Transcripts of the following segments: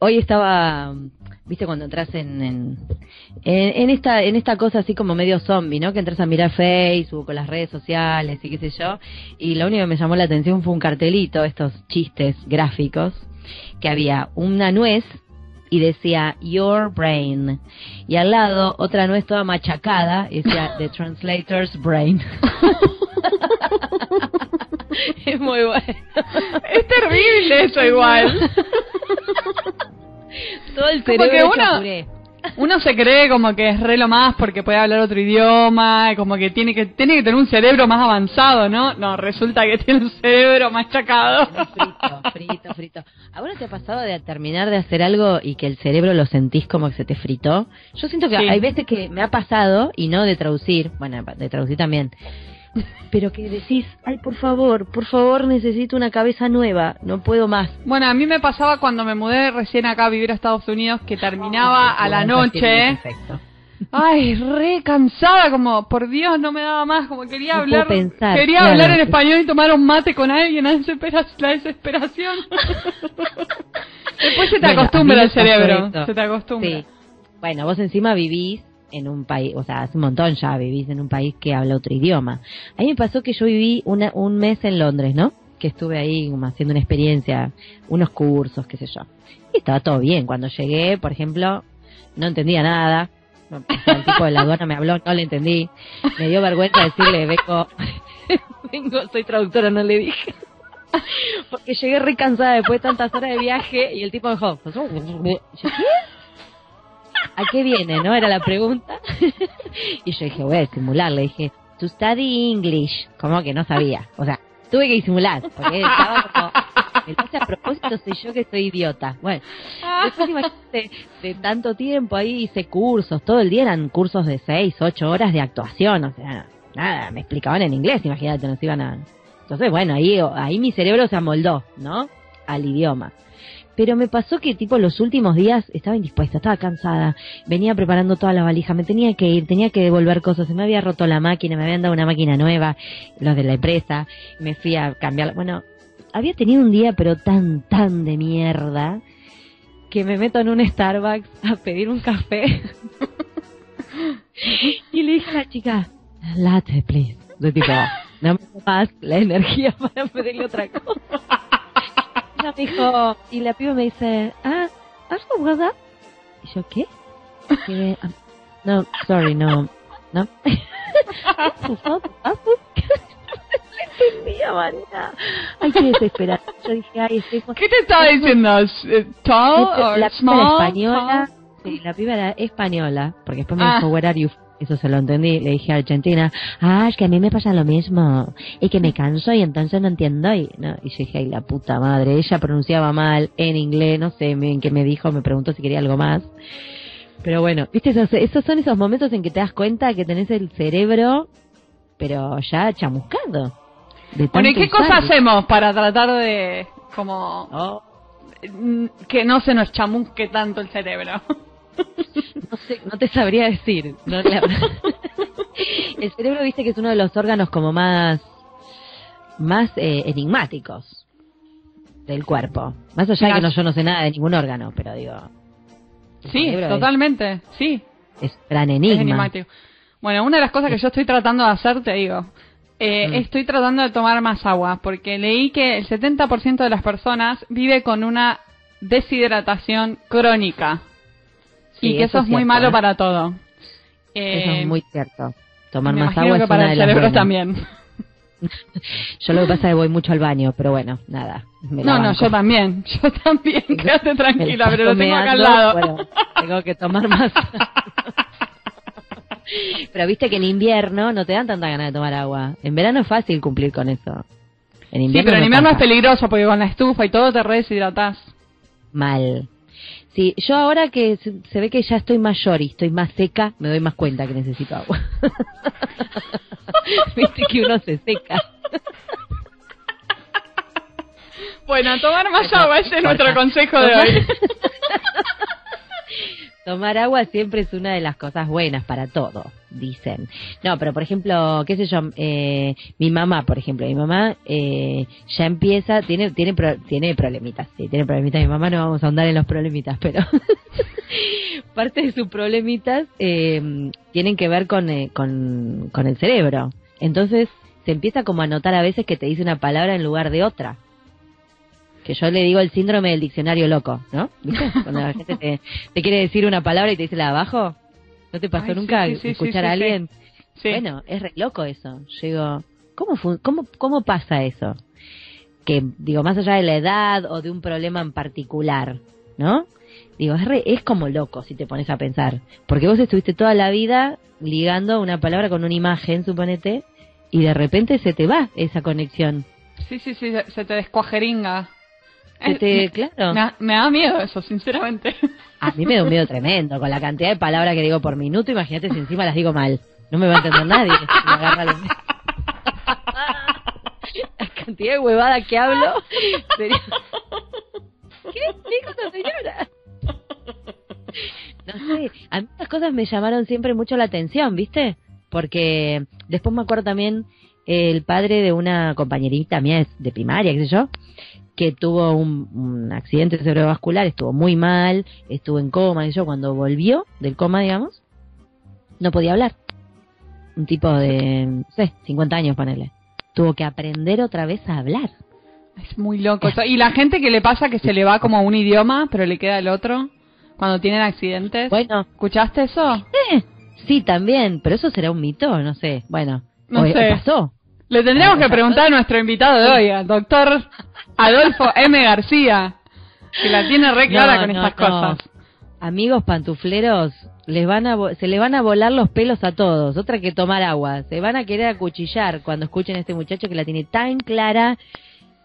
hoy estaba, viste cuando entras en esta cosa así como medio zombie, ¿no? Que entras a mirar Facebook o las redes sociales y qué sé yo, y lo único que me llamó la atención fue un cartelito, estos chistes gráficos, que había una nuez y decía Your Brain, y al lado otra nuez toda machacada y decía The Translator's Brain. Es muy bueno. Es terrible eso igual. Todo el cerebro hecho puré. Uno se cree como que es re lo más porque puede hablar otro idioma, como que tiene que tener un cerebro más avanzado, ¿no? No, resulta que tiene un cerebro machacado. Frito. ¿A vos no te ha pasado de terminar de hacer algo y que el cerebro lo sentís como que se te fritó? Yo siento que hay veces que me ha pasado, y no de traducir, bueno, de traducir también, pero que decís, ay, por favor, necesito una cabeza nueva, no puedo más. Bueno, a mí me pasaba cuando me mudé recién acá a vivir a Estados Unidos, que terminaba a la noche. Ay, re cansada, como, por Dios, no me daba más, como quería hablar en español y tomar un mate con alguien, la desesperación. Después se te acostumbra el cerebro, se te acostumbra. Sí. Bueno, vos encima vivís en un país, o sea, hace un montón ya vivís en un país que habla otro idioma. A mí me pasó que yo viví un mes en Londres, ¿no? Que estuve ahí como haciendo una experiencia, unos cursos, qué sé yo. Y estaba todo bien. Cuando llegué, por ejemplo, no entendía nada. El tipo de la aduana me habló, no le entendí. Me dio vergüenza decirle, vengo, soy traductora, no le dije. Porque llegué re cansada después de tantas horas de viaje y el tipo me dijo, ¿qué? ¿A qué viene, no? Era la pregunta. Y yo dije, voy a disimular. Le dije, to study English. Como que no sabía. O sea, tuve que disimular. Porque estaba como, me lo hace a propósito, soy yo que soy idiota. Bueno, después imagínate, de tanto tiempo ahí hice cursos. Todo el día eran cursos de 6, 8 horas de actuación. O sea, nada, me explicaban en inglés. Imagínate, nos iban a... Entonces, bueno, ahí mi cerebro se amoldó, ¿no? Al idioma. Pero me pasó que tipo los últimos días estaba indispuesta, estaba cansada, venía preparando toda la valija, me tenía que ir, tenía que devolver cosas, se me había roto la máquina, me habían dado una máquina nueva, los de la empresa, me fui a cambiar, bueno, había tenido un día pero tan de mierda que me meto en un Starbucks a pedir un café y le dije a la chica, latte please, de tipo, no me da más la energía para pedirle otra cosa. Me dijo, y la piba me dice, ¿has jugado? Y yo, ¿qué? No, sorry, no. ¿No? No entendía, María. Ay, qué desesperada. Yo dije, ay, ¿qué te estaba diciendo? ¿Tall la o small? La española, sí, la piba era española, porque después me dijo, where are you? Eso se lo entendí, le dije a Argentina, es que a mí me pasa lo mismo, y que me canso y entonces no entiendo, y yo dije, ay, la puta madre, ella pronunciaba mal en inglés, no sé en qué me dijo, me preguntó si quería algo más, pero bueno, viste, esos son esos momentos en que te das cuenta que tenés el cerebro, pero ya chamuscado. Bueno, ¿y qué cosa hacemos para tratar de, como, que no se nos chamusque tanto el cerebro? No sé, no te sabría decir. No, el cerebro, viste que es uno de los órganos como más enigmáticos del cuerpo. Más allá de que yo no sé nada de ningún órgano, pero digo... Sí, totalmente, sí. Es gran enigma. Es enigmático. Bueno, una de las cosas que yo estoy tratando de hacer, te digo, estoy tratando de tomar más agua, porque leí que el 70% de las personas vive con una deshidratación crónica. Sí, y que eso es muy malo para todo. Eso es muy cierto. Tomar más agua es para el cerebro también. Yo lo que pasa es que voy mucho al baño, pero bueno, nada. No, yo también, quédate tranquila, pero lo tengo acá al lado. Bueno, tengo que tomar más. Pero viste que en invierno no te dan tanta ganas de tomar agua. En verano es fácil cumplir con eso. En invierno sí, pero en invierno es peligroso porque con la estufa y todo te re deshidratás. Mal. Sí, yo ahora que se ve que ya estoy mayor y estoy más seca, me doy más cuenta que necesito agua. Viste que uno se seca. Bueno, tomar más agua, ese es nuestro consejo de hoy. Tomar agua siempre es una de las cosas buenas para todo, dicen. No, pero por ejemplo, qué sé yo, mi mamá, por ejemplo, ya empieza, tiene problemitas, sí, tiene problemitas. Mi mamá, no vamos a ahondar en los problemitas, pero parte de sus problemitas tienen que ver con el cerebro. Entonces se empieza como a notar a veces que te dice una palabra en lugar de otra. Que yo le digo el síndrome del diccionario loco, ¿no? ¿Viste? Cuando la gente te quiere decir una palabra y te dice la de abajo. ¿No te pasó nunca escuchar a alguien? Sí. Bueno, es re loco eso. Yo digo, ¿cómo pasa eso? Que, digo, más allá de la edad o de un problema en particular, ¿no? Digo, es como loco si te pones a pensar. Porque vos estuviste toda la vida ligando una palabra con una imagen, suponete, y de repente se te va esa conexión. Sí, se te descuajeringa. Claro. Me da miedo eso, sinceramente. A mí me da un miedo tremendo. Con la cantidad de palabras que digo por minuto, imagínate si encima las digo mal. No me va a entender nadie. Si me agarra la cantidad de huevadas que hablo. Sería... ¿Qué dijo esta señora? No sé, a mí estas cosas me llamaron siempre mucho la atención, ¿viste? Porque después me acuerdo también el padre de una compañerita mía de primaria, qué sé yo, que tuvo un accidente cerebrovascular, estuvo muy mal, estuvo en coma, y yo cuando volvió del coma, digamos, no podía hablar. Un tipo de, no sé, 50 años, ponele. Tuvo que aprender otra vez a hablar. Es muy loco. Y la gente que le pasa que se le va como un idioma, pero le queda el otro, cuando tienen accidentes. Bueno, ¿escuchaste eso? Sí, también, pero eso será un mito, no sé. Bueno, no sé. Pasó. Le tendríamos que preguntar a nuestro invitado de hoy, al doctor Adolfo M. García, que la tiene re clara con estas cosas. Amigos pantufleros, se les van a volar los pelos a todos. Otra que tomar agua. Se van a querer acuchillar cuando escuchen a este muchacho que la tiene tan clara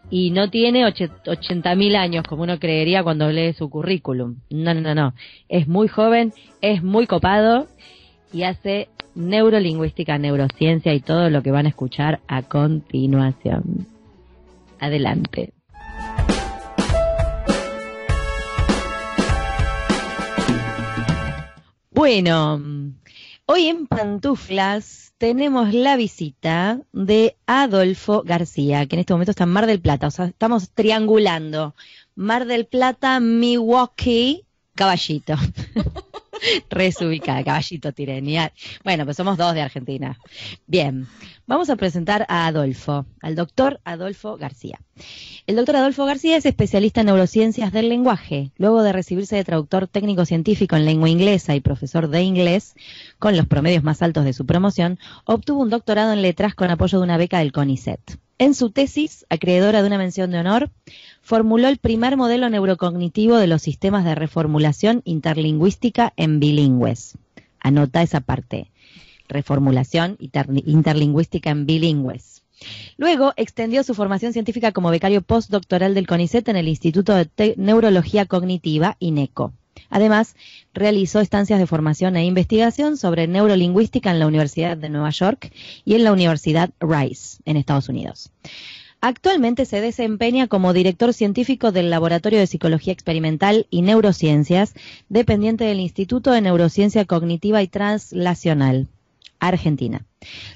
y no tiene 80.000 años como uno creería cuando lee su currículum. No. Es muy joven, es muy copado y hace neurolingüística, neurociencia y todo lo que van a escuchar a continuación. Adelante. Bueno, hoy en Pantuflas tenemos la visita de Adolfo García, que en este momento está en Mar del Plata, o sea, estamos triangulando. Mar del Plata, Milwaukee, Caballito. Resubicada, Caballito Tirenia. Bueno, pues somos dos de Argentina. Bien, vamos a presentar a Adolfo, al doctor Adolfo García. El doctor Adolfo García es especialista en neurociencias del lenguaje. Luego de recibirse de traductor técnico científico en lengua inglesa y profesor de inglés, con los promedios más altos de su promoción, obtuvo un doctorado en letras con apoyo de una beca del CONICET. En su tesis, acreedora de una mención de honor, formuló el primer modelo neurocognitivo de los sistemas de reformulación interlingüística en bilingües. Anota esa parte. Reformulación interlingüística en bilingües. Luego extendió su formación científica como becario postdoctoral del CONICET en el Instituto de Neurología Cognitiva, INECO. Además, realizó estancias de formación e investigación sobre neurolingüística en la Universidad de Nueva York y en la Universidad Rice, en Estados Unidos. Actualmente se desempeña como director científico del Laboratorio de Psicología Experimental y Neurociencias, dependiente del Instituto de Neurociencia Cognitiva y Translacional, Argentina.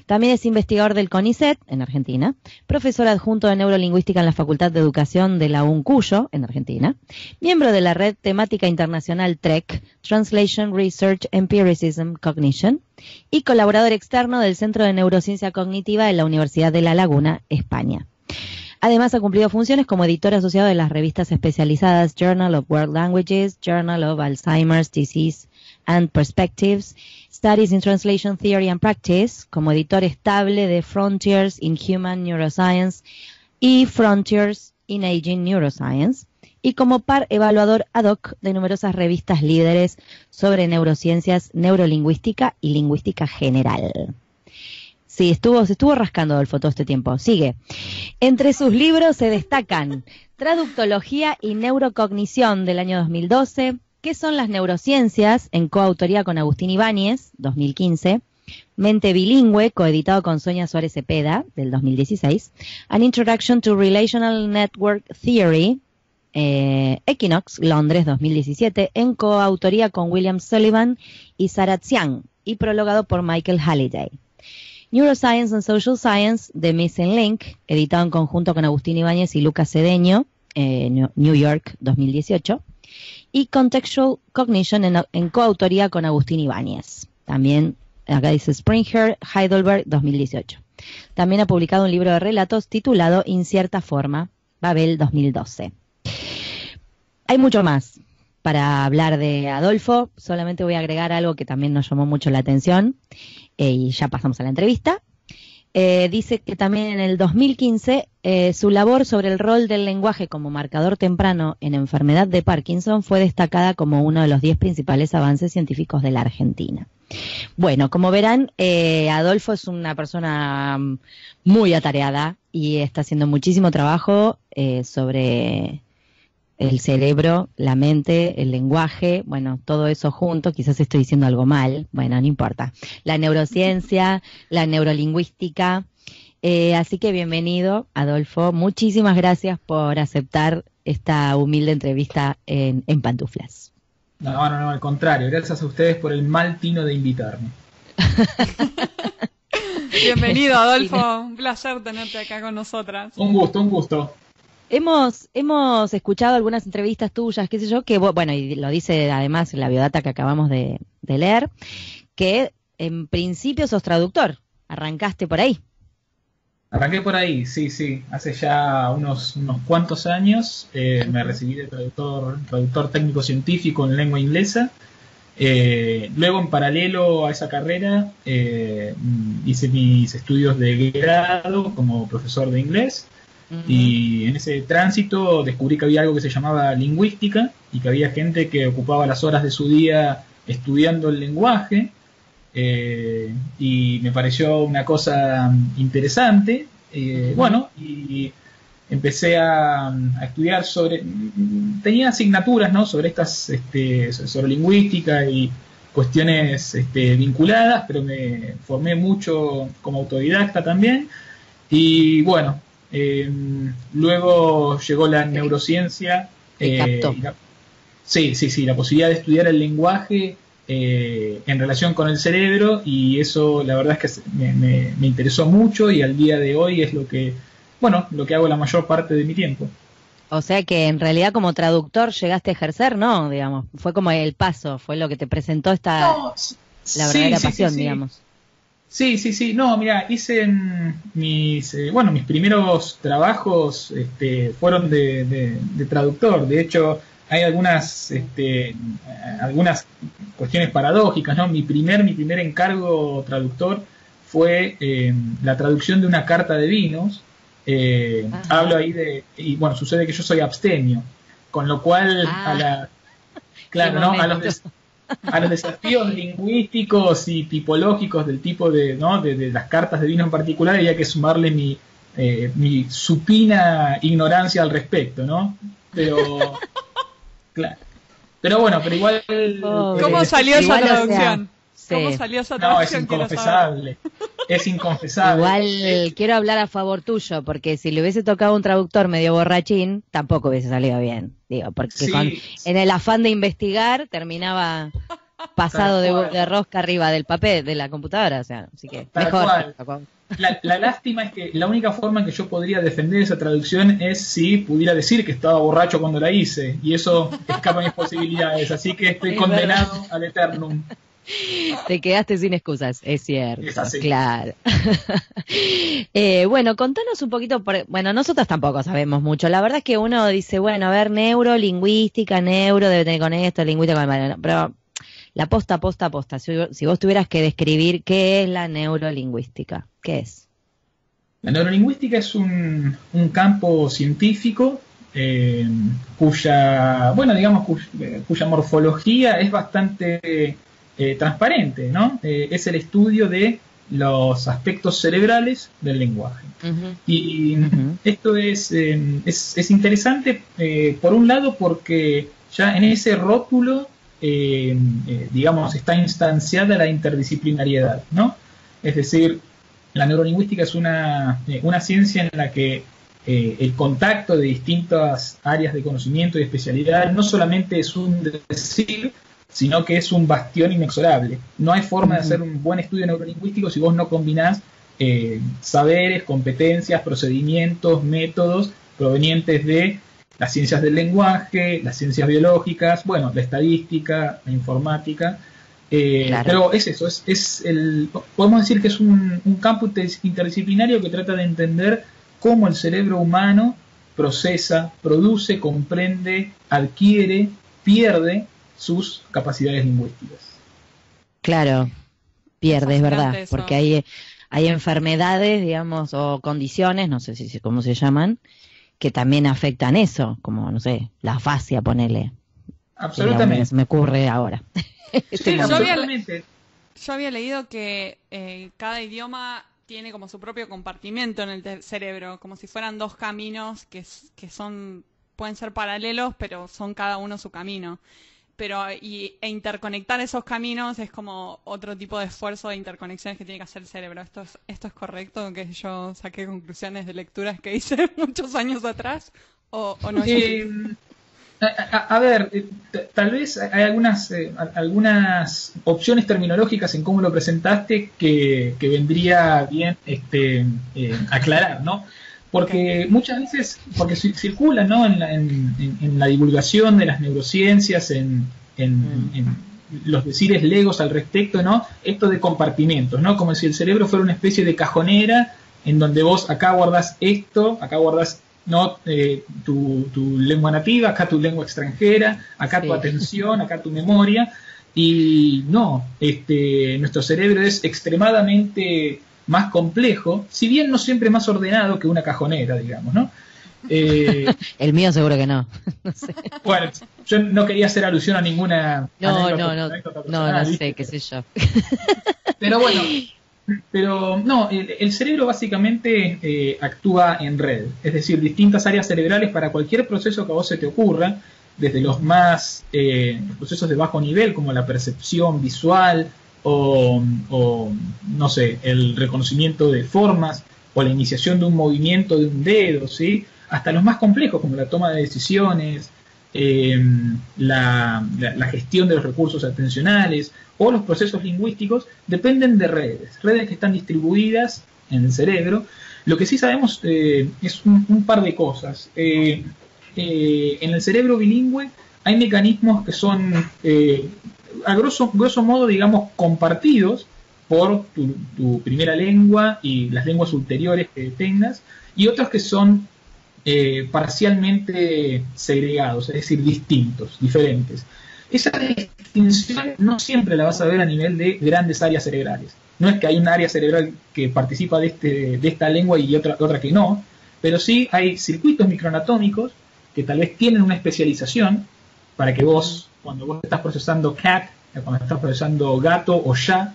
También es investigador del CONICET, en Argentina, profesor adjunto de Neurolingüística en la Facultad de Educación de la UNCUYO, en Argentina, miembro de la red temática internacional TREC, Translation Research Empiricism Cognition, y colaborador externo del Centro de Neurociencia Cognitiva de la Universidad de La Laguna, España. Además, ha cumplido funciones como editor asociado de las revistas especializadas Journal of World Languages, Journal of Alzheimer's Disease and Perspectives, Studies in Translation Theory and Practice, como editor estable de Frontiers in Human Neuroscience y Frontiers in Aging Neuroscience, y como par evaluador ad hoc de numerosas revistas líderes sobre neurociencias, neurolingüística y lingüística general. Sí, se estuvo rascando Adolfo todo este tiempo. Sigue. Entre sus libros se destacan Traductología y Neurocognición del año 2012, ¿Qué son las neurociencias?, en coautoría con Agustín Ibáñez, 2015, Mente bilingüe, coeditado con Sonia Suárez Cepeda, del 2016, An Introduction to Relational Network Theory, Equinox, Londres, 2017, en coautoría con William Sullivan y Sarah Tsiang, y prologado por Michael Halliday. Neuroscience and Social Science, The Missing Link, editado en conjunto con Agustín Ibáñez y Lucas Cedeño, New York, 2018. Y Contextual Cognition en coautoría con Agustín Ibáñez. También, acá dice Springer, Heidelberg, 2018. También ha publicado un libro de relatos titulado Incierta Forma, Babel, 2012. Hay mucho más para hablar de Adolfo, solamente voy a agregar algo que también nos llamó mucho la atención, y ya pasamos a la entrevista. Dice que también en el 2015 su labor sobre el rol del lenguaje como marcador temprano en enfermedad de Parkinson fue destacada como uno de los 10 principales avances científicos de la Argentina. Bueno, como verán, Adolfo es una persona muy atareada y está haciendo muchísimo trabajo sobre el cerebro, la mente, el lenguaje, bueno, todo eso junto, quizás estoy diciendo algo mal, bueno, no importa. La neurociencia, la neurolingüística, así que bienvenido, Adolfo. Muchísimas gracias por aceptar esta humilde entrevista en Pantuflas. No, al contrario, gracias a ustedes por el mal tino de invitarme. Bienvenido, Adolfo, un placer tenerte acá con nosotras. Un gusto. Hemos escuchado algunas entrevistas tuyas, qué sé yo, que bueno, y lo dice además en la biodata que acabamos de leer, que en principio sos traductor, arrancaste por ahí. Arranqué por ahí, sí, hace ya unos cuantos años me recibí de traductor técnico científico en lengua inglesa. Luego, en paralelo a esa carrera, hice mis estudios de grado como profesor de inglés. Y en ese tránsito descubrí que había algo que se llamaba lingüística y que había gente que ocupaba las horas de su día estudiando el lenguaje, y me pareció una cosa interesante. Bueno, y empecé a estudiar tenía asignaturas, ¿no?, sobre sobre lingüística y cuestiones vinculadas, pero me formé mucho como autodidacta también. Y bueno, luego llegó la neurociencia. Sí, la posibilidad de estudiar el lenguaje en relación con el cerebro, y eso la verdad es que me interesó mucho, y al día de hoy es lo que hago la mayor parte de mi tiempo. O sea que en realidad como traductor llegaste a ejercer, ¿no? Digamos, fue como el paso, fue lo que te presentó la verdadera pasión, digamos. Sí. No, mira, hice mis primeros trabajos fueron de traductor. De hecho, hay algunas cuestiones paradójicas, ¿no? Mi primer encargo traductor fue la traducción de una carta de vinos. Hablo ahí y bueno, sucede que yo soy abstemio, con lo cual a los desafíos lingüísticos y tipológicos del tipo de las cartas de vino en particular, había que sumarle mi supina ignorancia al respecto, ¿no? Pero claro. Pero bueno, pero igual. ¿Cómo salió esa traducción? ¿Cómo salió esa traducción? Es inconfesable. Igual quiero hablar a favor tuyo, porque si le hubiese tocado un traductor medio borrachín, tampoco hubiese salido bien. Digo, porque en el afán de investigar terminaba pasado de rosca arriba del papel, de la computadora, o sea, así que mejor. La lástima es que la única forma en que yo podría defender esa traducción es si pudiera decir que estaba borracho cuando la hice, y eso escapa a mis posibilidades, así que estoy condenado al eternum. Te quedaste sin excusas, es cierto, es así. Claro. Bueno, contanos un poquito, bueno, nosotros tampoco sabemos mucho, la verdad es que uno dice, bueno, a ver, neurolingüística, debe tener con esto, lingüística con el... pero la posta, si vos tuvieras que describir qué es la neurolingüística, ¿qué es? La neurolingüística es un campo científico cuya morfología es bastante transparente, ¿no? Es el estudio de los aspectos cerebrales del lenguaje. Y esto es interesante, por un lado, porque ya en ese rótulo está instanciada la interdisciplinariedad, ¿no? Es decir, la neurolingüística es una ciencia en la que el contacto de distintas áreas de conocimiento y especialidad no solamente es un decir, sino que es un bastión inexorable. No hay forma de hacer un buen estudio neurolingüístico si vos no combinás saberes, competencias, procedimientos, métodos provenientes de las ciencias del lenguaje, las ciencias biológicas, bueno, la estadística, la informática. Claro. Pero es eso, podemos decir que es un campo interdisciplinario que trata de entender cómo el cerebro humano procesa, produce, comprende, adquiere, pierde sus capacidades lingüísticas. Claro, pierde, es verdad, eso. Porque hay enfermedades, digamos, o condiciones, no sé si cómo se llaman, que también afectan eso, como, no sé, la afasia, ponele. Absolutamente. Me ocurre ahora. Sí, yo había leído que cada idioma tiene como su propio compartimento en el cerebro, como si fueran dos caminos que pueden ser paralelos, pero son cada uno su camino. E interconectar esos caminos es como otro tipo de esfuerzo de interconexiones que tiene que hacer el cerebro. ¿Esto es correcto? ¿Que yo saqué conclusiones de lecturas que hice muchos años atrás? ¿O no es así? A ver, tal vez hay algunas opciones terminológicas en cómo lo presentaste que vendría bien aclarar, ¿no? Porque muchas veces, porque circula, ¿no?, en la divulgación de las neurociencias, en los decires legos al respecto, ¿no?, esto de compartimentos, ¿no?, como si el cerebro fuera una especie de cajonera en donde vos acá guardás esto, acá guardás, ¿no?, tu lengua nativa, acá tu lengua extranjera, acá tu atención, acá tu memoria, y no, nuestro cerebro es extremadamente más complejo, si bien no siempre más ordenado que una cajonera, digamos, ¿no? El mío seguro que no. No sé. Bueno, yo no quería hacer alusión a ninguna no sé, qué sé yo. Pero bueno, no, el cerebro básicamente actúa en red, es decir, distintas áreas cerebrales para cualquier proceso que a vos se te ocurra, desde los los procesos de bajo nivel, como la percepción visual, o no sé, el reconocimiento de formas, o la iniciación de un movimiento de un dedo, ¿sí?, hasta los más complejos, como la toma de decisiones, la gestión de los recursos atencionales, o los procesos lingüísticos, dependen de redes que están distribuidas en el cerebro. Lo que sí sabemos es un par de cosas. En el cerebro bilingüe hay mecanismos que son a grosso modo, digamos, compartidos por tu primera lengua y las lenguas ulteriores que tengas, y otros que son parcialmente segregados, es decir, distintos, diferentes. Esa distinción no siempre la vas a ver a nivel de grandes áreas cerebrales. No es que hay un área cerebral que participa de esta lengua y otra que no, pero sí hay circuitos microanatómicos que tal vez tienen una especialización para que vos, cuando vos estás procesando cat, cuando estás procesando gato o ya,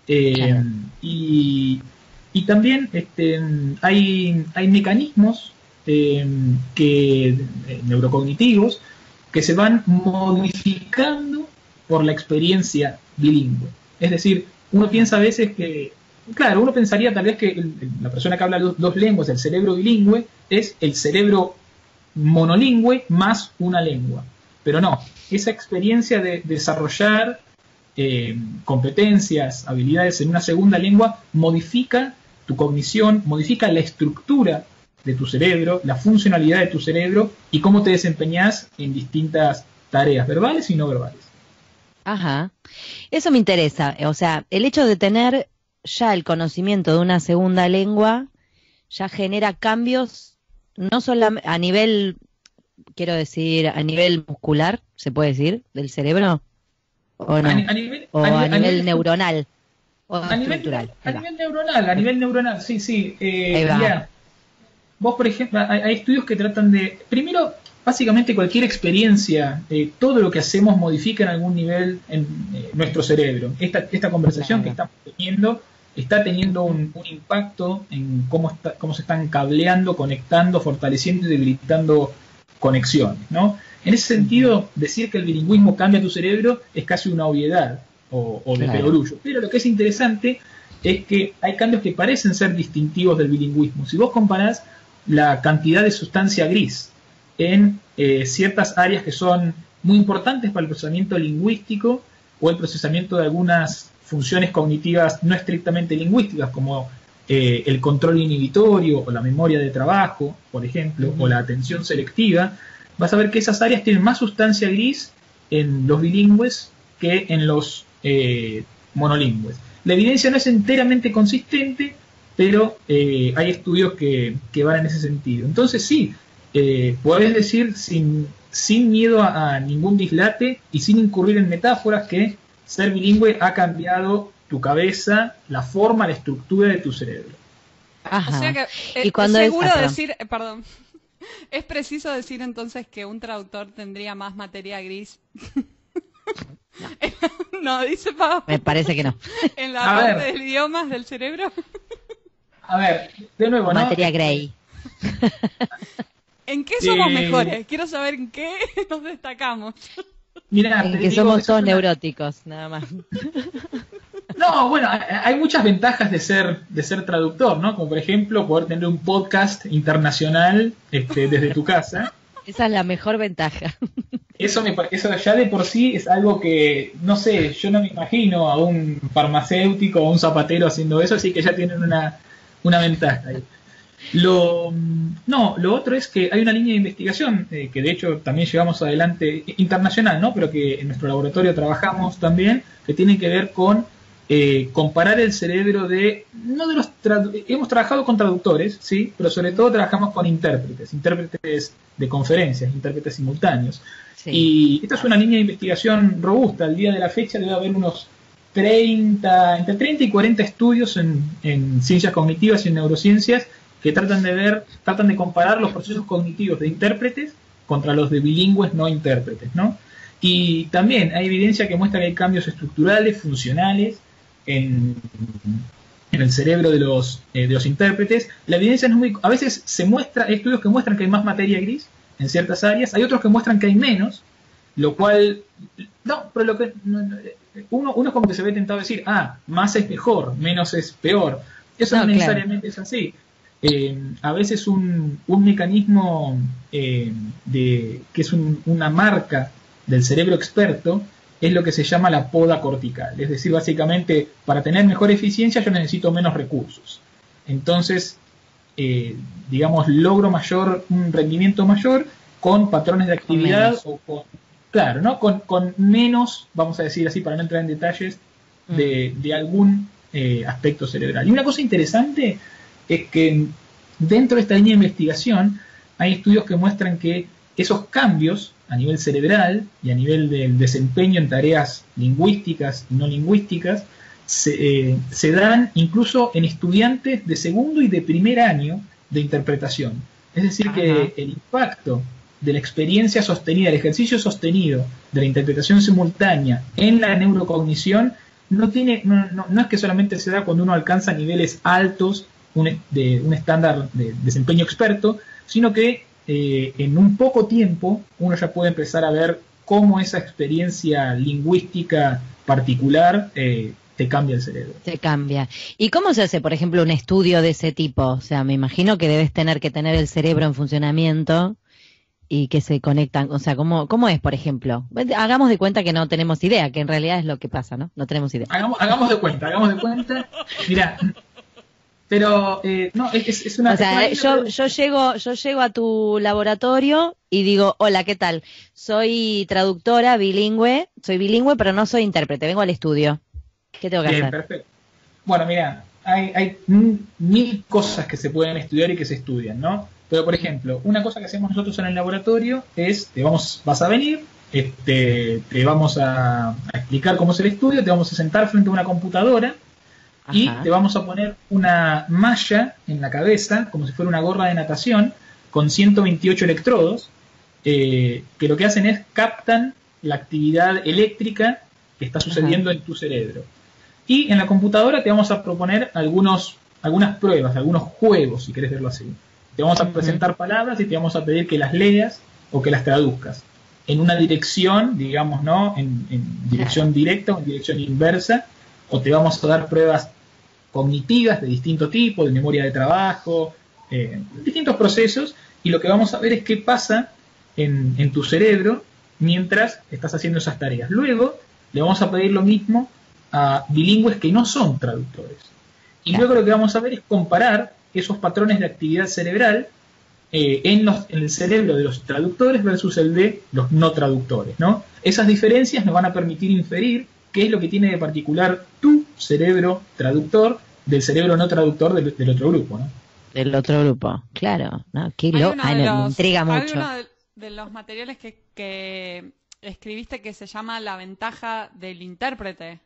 claro. Y también hay mecanismos neurocognitivos que se van modificando por la experiencia bilingüe. Es decir, uno piensa a veces que, claro, uno pensaría tal vez que la persona que habla dos lenguas, el cerebro bilingüe, es el cerebro monolingüe más una lengua. Pero no, esa experiencia de desarrollar competencias, habilidades en una segunda lengua modifica tu cognición, modifica la estructura de tu cerebro, la funcionalidad de tu cerebro y cómo te desempeñas en distintas tareas, verbales y no verbales. Ajá, eso me interesa, o sea, el hecho de tener ya el conocimiento de una segunda lengua ya genera cambios, no solo a nivel, quiero decir, a nivel muscular, se puede decir, del cerebro, o no, a nivel neuronal, o estructural. A nivel neuronal, sí. Mira, vos, por ejemplo, hay estudios que tratan de, primero, básicamente cualquier experiencia, todo lo que hacemos modifica en algún nivel en nuestro cerebro. Esta conversación que estamos teniendo está teniendo un impacto en cómo se están cableando, conectando, fortaleciendo y debilitando conexiones, ¿no? En ese sentido, decir que el bilingüismo cambia tu cerebro es casi una obviedad o de perogrullo. Pero lo que es interesante es que hay cambios que parecen ser distintivos del bilingüismo. Si vos comparás la cantidad de sustancia gris en ciertas áreas que son muy importantes para el procesamiento lingüístico o el procesamiento de algunas funciones cognitivas no estrictamente lingüísticas, como el control inhibitorio o la memoria de trabajo, por ejemplo, o la atención selectiva. Vas a ver que esas áreas tienen más sustancia gris en los bilingües que en los monolingües. La evidencia no es enteramente consistente, pero hay estudios que van en ese sentido. Entonces sí, podés decir sin miedo a ningún dislate y sin incurrir en metáforas que ser bilingüe ha cambiado tu cabeza, la forma, la estructura de tu cerebro. Ajá. O sea que y cuando seguro decir, perdón, es preciso decir entonces que un traductor tendría más materia gris. No, dice Pau. Me parece que no. En la parte del idioma, del cerebro. A ver, de nuevo, ¿no? Materia gray. ¿En qué somos mejores? Quiero saber en qué nos destacamos. Mirá, en que somos todos neuróticos, nada más. No, bueno, hay muchas ventajas de ser traductor, ¿no? Como por ejemplo poder tener un podcast internacional desde tu casa. Esa es la mejor ventaja. Eso ya de por sí es algo que, no sé, yo no me imagino a un farmacéutico o a un zapatero haciendo eso, así que ya tienen una ventaja ahí. Lo otro es que hay una línea de investigación que de hecho también llevamos adelante, internacional, ¿no? Pero que en nuestro laboratorio trabajamos también, que tiene que ver con comparar el cerebro hemos trabajado con traductores, sí, pero sobre todo trabajamos con intérpretes de conferencias, intérpretes simultáneos. Sí. Y esta es una línea de investigación robusta. Al día de la fecha debe haber unos entre 30 y 40 estudios en ciencias cognitivas y en neurociencias que tratan de comparar los procesos cognitivos de intérpretes contra los de bilingües no intérpretes, ¿no? Y también hay evidencia que muestra que hay cambios estructurales, funcionales en el cerebro de los intérpretes. La evidencia no es muy... A veces hay estudios que muestran que hay más materia gris en ciertas áreas, hay otros que muestran que hay menos, lo cual... uno es como que se ve tentado a decir, más es mejor, menos es peor. Eso no necesariamente es así. A veces un mecanismo que es una marca del cerebro experto es lo que se llama la poda cortical. Es decir, básicamente, para tener mejor eficiencia yo necesito menos recursos. Entonces, logro un rendimiento mayor con patrones de actividad o con menos, vamos a decir así, para no entrar en detalles, de algún aspecto cerebral. Y una cosa interesante es que dentro de esta línea de investigación hay estudios que muestran que esos cambios a nivel cerebral y a nivel del desempeño en tareas lingüísticas y no lingüísticas se dan incluso en estudiantes de segundo y de primer año de interpretación. Es decir, que el impacto de la experiencia sostenida, el ejercicio sostenido de la interpretación simultánea en la neurocognición no es que solamente se da cuando uno alcanza niveles altos de un estándar de desempeño experto, sino que en un poco tiempo uno ya puede empezar a ver cómo esa experiencia lingüística particular te cambia el cerebro. Te cambia. ¿Y cómo se hace, por ejemplo, un estudio de ese tipo? O sea, me imagino que debes tener que tener el cerebro en funcionamiento y que se conectan. O sea, ¿cómo es, por ejemplo? Hagamos de cuenta que no tenemos idea, que en realidad es lo que pasa, ¿no? No tenemos idea. Hagamos de cuenta. Mirá. Pero es una... O sea, yo llego a tu laboratorio y digo, hola, ¿qué tal? Soy traductora bilingüe, pero no soy intérprete, vengo al estudio. ¿Qué tengo que hacer? Perfecto. Bueno, mira, hay 1000 cosas que se pueden estudiar y que se estudian, ¿no? Pero, por ejemplo, una cosa que hacemos nosotros en el laboratorio es, vas a venir, te vamos a explicar cómo es el estudio, te vamos a sentar frente a una computadora y te vamos a poner una malla en la cabeza, como si fuera una gorra de natación, con 128 electrodos, que lo que hacen es captan la actividad eléctrica que está sucediendo en tu cerebro. Y en la computadora te vamos a proponer algunas pruebas, algunos juegos, si querés verlo así. Te vamos a presentar palabras y te vamos a pedir que las leas o que las traduzcas en una dirección, digamos, ¿no? En dirección directa o en dirección inversa, o te vamos a dar pruebas cognitivas de distinto tipo, de memoria de trabajo, distintos procesos, y lo que vamos a ver es qué pasa en tu cerebro mientras estás haciendo esas tareas. Luego le vamos a pedir lo mismo a bilingües que no son traductores. Y luego lo que vamos a ver es comparar esos patrones de actividad cerebral en el cerebro de los traductores versus el de los no traductores, ¿no? Esas diferencias nos van a permitir inferir qué es lo que tiene de particular tu cerebro traductor del cerebro no traductor del otro grupo, ¿no? Del otro grupo, claro. ¿No? Me intriga mucho. Hay uno de los materiales que escribiste que se llama La ventaja del intérprete.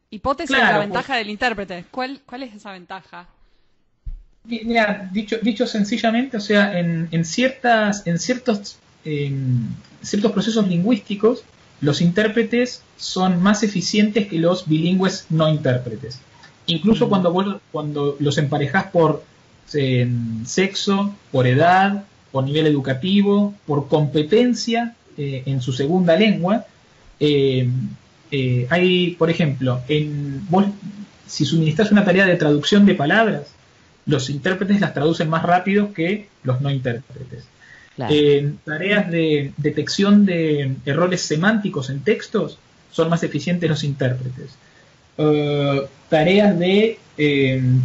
Hipótesis de la ventaja del intérprete. ¿Cuál es esa ventaja? Mira, dicho sencillamente, o sea, en ciertos procesos lingüísticos, los intérpretes son más eficientes que los bilingües no intérpretes. Incluso cuando los emparejás por sexo, por edad, por nivel educativo, por competencia en su segunda lengua, hay, por ejemplo, si suministras una tarea de traducción de palabras, los intérpretes las traducen más rápido que los no intérpretes. Claro. Tareas de detección de errores semánticos en textos son más eficientes los intérpretes. Tareas de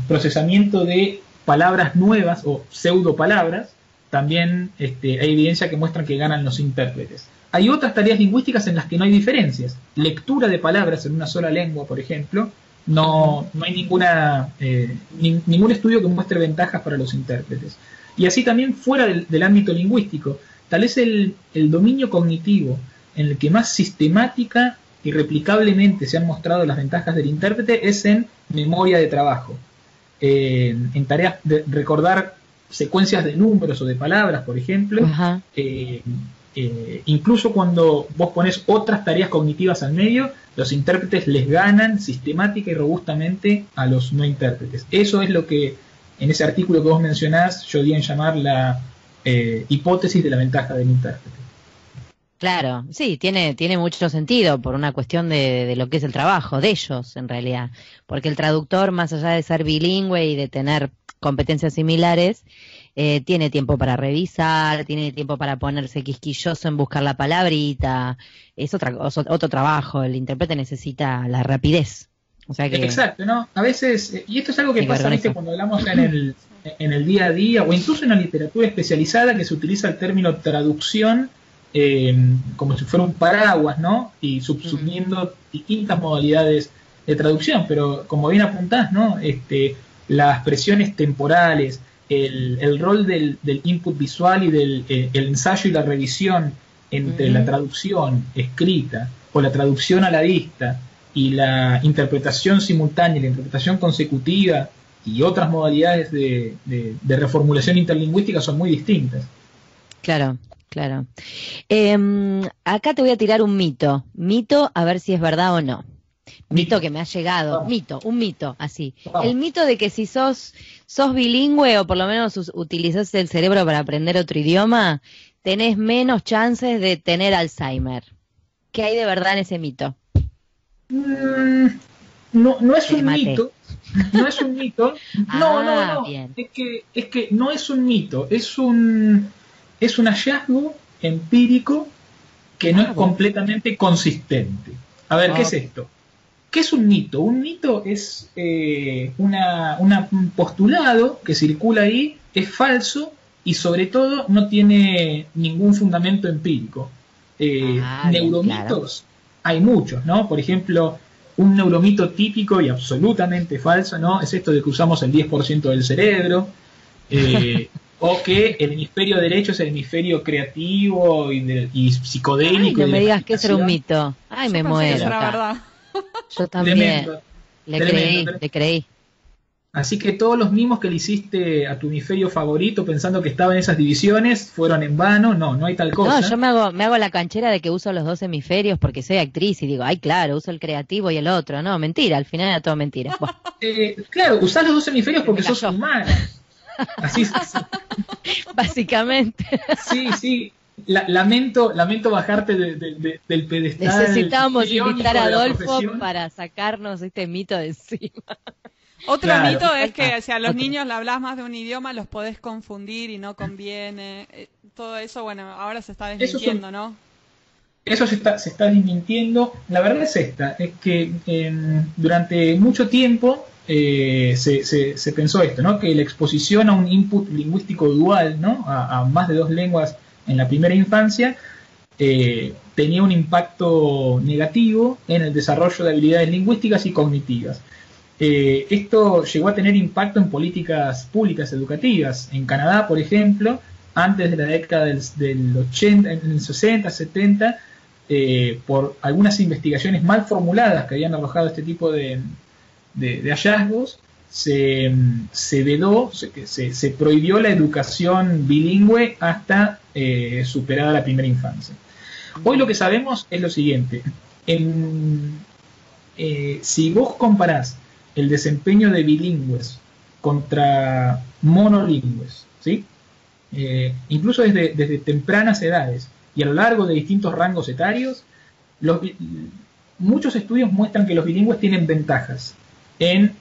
procesamiento de palabras nuevas o pseudopalabras, también hay evidencia que muestran que ganan los intérpretes. Hay otras tareas lingüísticas en las que no hay diferencias. Lectura de palabras en una sola lengua, por ejemplo, no hay ningún estudio que muestre ventajas para los intérpretes. Y así también fuera del ámbito lingüístico, tal vez el dominio cognitivo en el que más sistemática y replicablemente se han mostrado las ventajas del intérprete es en memoria de trabajo. En tareas de recordar secuencias de números o de palabras, por ejemplo, incluso cuando vos pones otras tareas cognitivas al medio, los intérpretes les ganan sistemática y robustamente a los no intérpretes. Eso es lo que en ese artículo que vos mencionás yo di en llamar la hipótesis de la ventaja del intérprete. Claro, sí, tiene mucho sentido por una cuestión de lo que es el trabajo, de ellos en realidad, porque el traductor, más allá de ser bilingüe y de tener competencias similares, tiene tiempo para revisar, tiene tiempo para ponerse quisquilloso en buscar la palabrita, es otro trabajo, el intérprete necesita la rapidez. O sea que, exacto, ¿no? A veces, y esto es algo que pasa, ¿viste? Cuando hablamos en el día a día, o incluso en la literatura especializada, que se utiliza el término traducción como si fuera un paraguas, ¿no? Y subsumiendo distintas modalidades de traducción, pero como bien apuntás, ¿no? Las presiones temporales, el rol del input visual y el ensayo y la revisión entre la traducción escrita o la traducción a la vista y la interpretación simultánea y la interpretación consecutiva y otras modalidades de reformulación interlingüística son muy distintas. Claro. Acá te voy a tirar un mito, a ver si es verdad o no. Mito que me ha llegado, un mito, así. El mito de que si sos bilingüe o por lo menos utilizás el cerebro para aprender otro idioma, tenés menos chances de tener Alzheimer. ¿Qué hay de verdad en ese mito? No es un mito. No es un mito. No. Bien. Es que no es un mito, es un hallazgo empírico que no es completamente consistente. A ver, ¿qué es esto? ¿Qué es un mito? Un mito es un postulado que circula ahí, es falso y sobre todo no tiene ningún fundamento empírico. Neuromitos hay muchos, ¿no? Por ejemplo, un neuromito típico y absolutamente falso, ¿no? Es esto de que usamos el 10% del cerebro, o que el hemisferio derecho es el hemisferio creativo y psicodélico. Ay, no me digas que eso era un mito. Ay, me muero. Eso era verdad. Yo también. Le creí. Así que todos los mimos que le hiciste a tu hemisferio favorito pensando que estaba en esas divisiones fueron en vano. No hay tal cosa. No, yo me hago la canchera de que uso los dos hemisferios porque soy actriz y digo, ay, claro, uso el creativo y el otro. No, mentira, al final era todo mentira. Claro, usás los dos hemisferios porque sos humana. Así es. Básicamente. Sí. Lamento bajarte del pedestal. Necesitábamos invitar a Adolfo para sacarnos este mito de encima. Otro mito es que si a los niños le hablas más de un idioma los podés confundir y no conviene. Todo eso, bueno, ahora se está desmintiendo, ¿no? Eso se está desmintiendo. La verdad es que durante mucho tiempo se pensó esto, ¿no? Que la exposición a un input lingüístico dual, ¿no? A más de 2 lenguas en la primera infancia tenía un impacto negativo en el desarrollo de habilidades lingüísticas y cognitivas. Esto llegó a tener impacto en políticas públicas educativas. En Canadá, por ejemplo, antes de la década del 80, en el 60, 70, por algunas investigaciones mal formuladas que habían arrojado este tipo de hallazgos, se prohibió la educación bilingüe hasta superada la primera infancia. Hoy lo que sabemos es lo siguiente. Si vos comparás el desempeño de bilingües contra monolingües, ¿sí? Incluso desde tempranas edades y a lo largo de distintos rangos etarios, muchos estudios muestran que los bilingües tienen ventajas en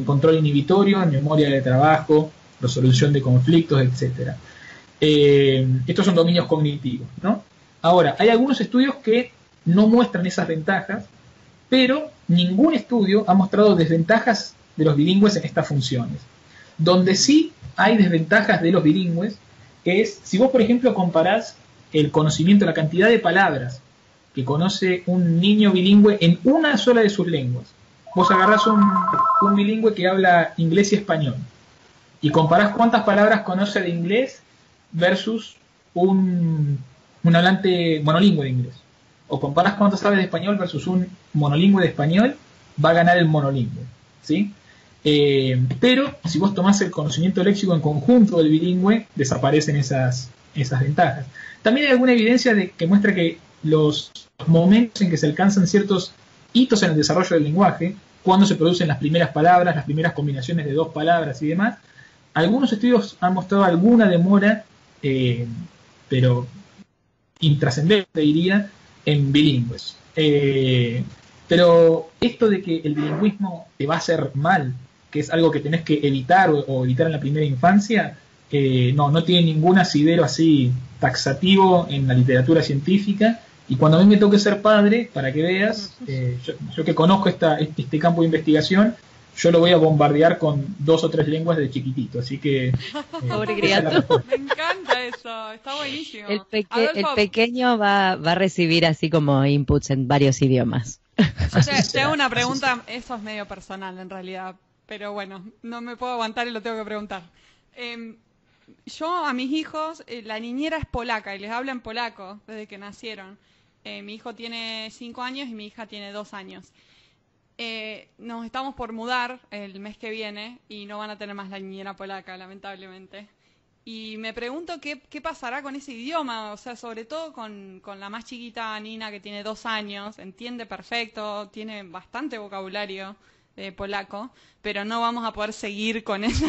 control inhibitorio, en memoria de trabajo, resolución de conflictos, etc. Estos son dominios cognitivos, ¿no? Ahora, hay algunos estudios que no muestran esas ventajas, pero ningún estudio ha mostrado desventajas de los bilingües en estas funciones. Donde sí hay desventajas de los bilingües es si vos, por ejemplo, comparás el conocimiento, la cantidad de palabras que conoce un niño bilingüe en una sola de sus lenguas. Vos agarrás un bilingüe que habla inglés y español y comparás cuántas palabras conoce de inglés versus un hablante monolingüe de inglés. O comparás cuánto sabe de español versus un monolingüe de español, va a ganar el monolingüe, ¿sí? Pero si vos tomás el conocimiento léxico en conjunto del bilingüe, desaparecen esas ventajas. También hay alguna evidencia que muestra que los momentos en que se alcanzan ciertos hitos en el desarrollo del lenguaje, cuando se producen las primeras palabras, las primeras combinaciones de 2 palabras y demás, algunos estudios han mostrado alguna demora, pero intrascendente, diría, en bilingües. Pero esto de que el bilingüismo te va a hacer mal, que es algo que tenés que evitar o evitar en la primera infancia, no tiene ningún asidero así taxativo en la literatura científica. Y cuando a mí me toque ser padre, para que veas, yo que conozco este campo de investigación, yo lo voy a bombardear con 2 o 3 lenguas de chiquitito, así que... Pobre criatura. Me encanta eso, está buenísimo. El pequeño va a recibir así como inputs en varios idiomas. Te hago una pregunta, eso es medio personal en realidad, pero bueno, no me puedo aguantar y lo tengo que preguntar. Yo a mis hijos, la niñera es polaca y les habla en polaco desde que nacieron. Mi hijo tiene 5 años y mi hija tiene 2 años. Nos estamos por mudar el mes que viene y no van a tener más la niñera polaca, lamentablemente. Y me pregunto qué pasará con ese idioma, o sea, sobre todo con la más chiquita, Nina, que tiene 2 años, entiende perfecto, tiene bastante vocabulario polaco, pero no vamos a poder seguir con ese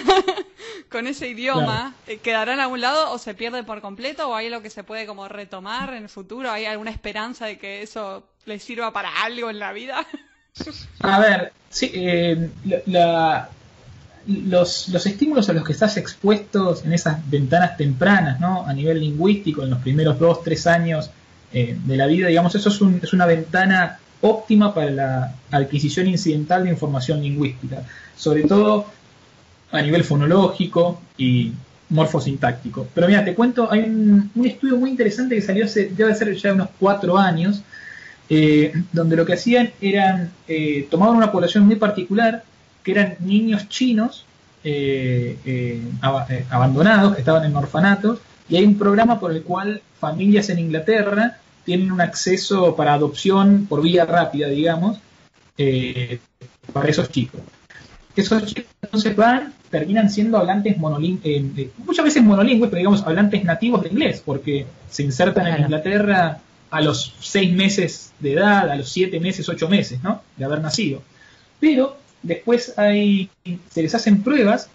idioma. Claro. ¿Quedará en algún lado o se pierde por completo o hay algo que se puede como retomar en el futuro? ¿Hay alguna esperanza de que eso les sirva para algo en la vida? A ver, sí, los estímulos a los que estás expuestos en esas ventanas tempranas, ¿no? A nivel lingüístico, en los primeros 2-3 años de la vida, digamos, eso es una ventana óptima para la adquisición incidental de información lingüística, sobre todo a nivel fonológico y morfosintáctico. Pero mira, te cuento, hay un estudio muy interesante que salió debe ser ya unos 4 años, donde lo que hacían eran, tomaban una población muy particular, que eran niños chinos abandonados, que estaban en orfanatos, y hay un programa por el cual familias en Inglaterra tienen un acceso para adopción por vía rápida, digamos, para esos chicos. Esos chicos entonces terminan siendo hablantes muchas veces monolingües, pero digamos hablantes nativos de inglés, porque se insertan en Inglaterra a los 6 meses de edad, a los 7 meses, 8 meses, ¿no?, de haber nacido. Pero después se les hacen pruebas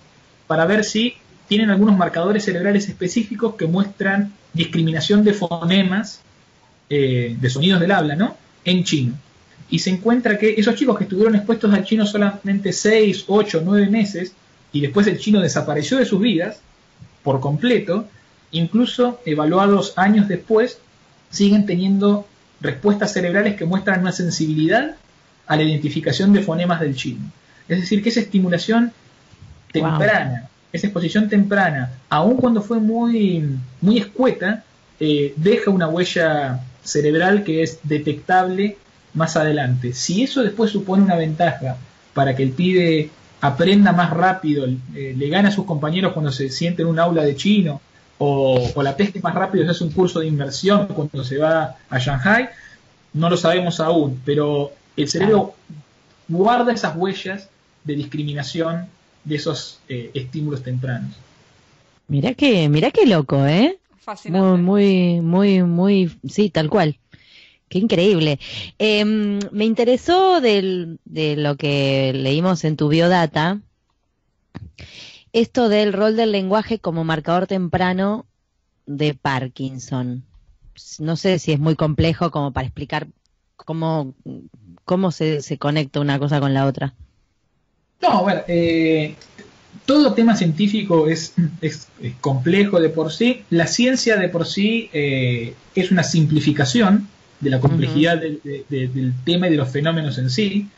para ver si tienen algunos marcadores cerebrales específicos que muestran discriminación de fonemas, de sonidos del habla, ¿no?, en chino. Y se encuentra que esos chicos que estuvieron expuestos al chino solamente 6, 8, 9 meses, y después el chino desapareció de sus vidas por completo, incluso evaluados años después, siguen teniendo respuestas cerebrales que muestran una sensibilidad a la identificación de fonemas del chino. Es decir, que esa estimulación temprana, esa exposición temprana, aun cuando fue muy, muy escueta, deja una huella cerebral que es detectable más adelante. Si eso después supone una ventaja para que el pibe aprenda más rápido, le gane a sus compañeros cuando se siente en un aula de chino, o la pesque más rápido si hace un curso de inmersión cuando se va a Shanghai, no lo sabemos aún, pero el cerebro guarda esas huellas de discriminación de esos estímulos tempranos. Mirá qué loco, ¿eh? Fascinante. Muy, sí, tal cual. Qué increíble. Me interesó de lo que leímos en tu biodata, esto del rol del lenguaje como marcador temprano de Parkinson. No sé si es muy complejo como para explicar cómo se conecta una cosa con la otra. No, bueno, todo tema científico es complejo de por sí. La ciencia de por sí es una simplificación de la complejidad del tema y de los fenómenos en sí.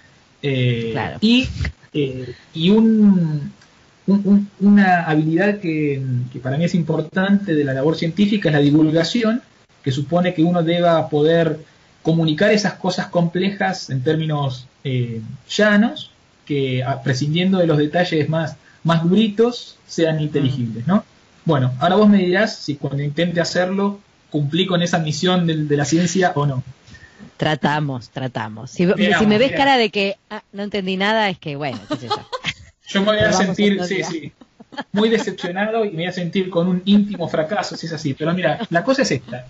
Claro. Y una habilidad que para mí es importante de la labor científica es la divulgación, que supone que uno deba poder comunicar esas cosas complejas en términos llanos, que prescindiendo de los detalles más duritos sean inteligibles, ¿no? Bueno, ahora vos me dirás si cuando intente hacerlo cumplí con esa misión de la ciencia o no. Tratamos. Si me ves cara de que no entendí nada, es que bueno, qué sé yo. Yo me voy a sentir, muy decepcionado y me voy a sentir con un íntimo fracaso si es así. Pero mira, la cosa es esta.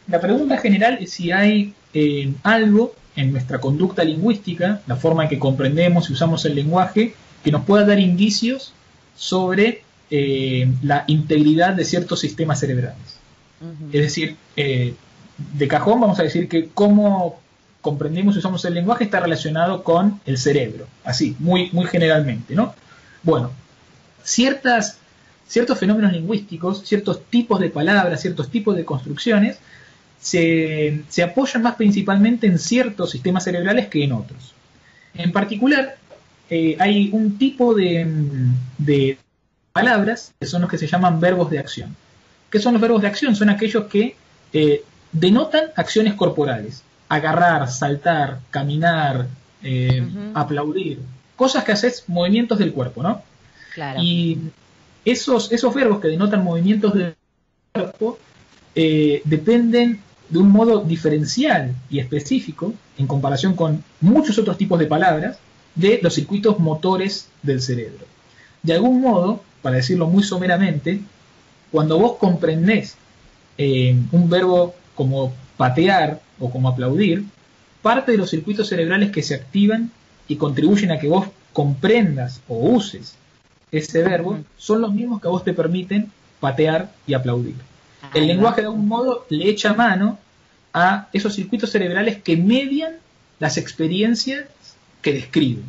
La pregunta general es si hay algo en nuestra conducta lingüística, la forma en que comprendemos y usamos el lenguaje, que nos pueda dar indicios sobre la integridad de ciertos sistemas cerebrales. Es decir, de cajón vamos a decir que cómo comprendemos y usamos el lenguaje está relacionado con el cerebro, así, muy generalmente, ¿no? Bueno, ciertos fenómenos lingüísticos, ciertos tipos de palabras, ciertos tipos de construcciones, se apoyan más principalmente en ciertos sistemas cerebrales que en otros. En particular, hay un tipo de palabras que son los que se llaman verbos de acción. ¿Qué son los verbos de acción? Son aquellos que denotan acciones corporales. Agarrar, saltar, caminar, aplaudir. Cosas que haces, movimientos del cuerpo, ¿no? Claro. Y esos verbos que denotan movimientos del cuerpo dependen de un modo diferencial y específico, en comparación con muchos otros tipos de palabras, de los circuitos motores del cerebro. De algún modo, para decirlo muy someramente, cuando vos comprendés un verbo como patear o como aplaudir, parte de los circuitos cerebrales que se activan y contribuyen a que vos comprendas o uses ese verbo son los mismos que a vos te permiten patear y aplaudir. El lenguaje de algún modo le echa mano a esos circuitos cerebrales que median las experiencias que describen.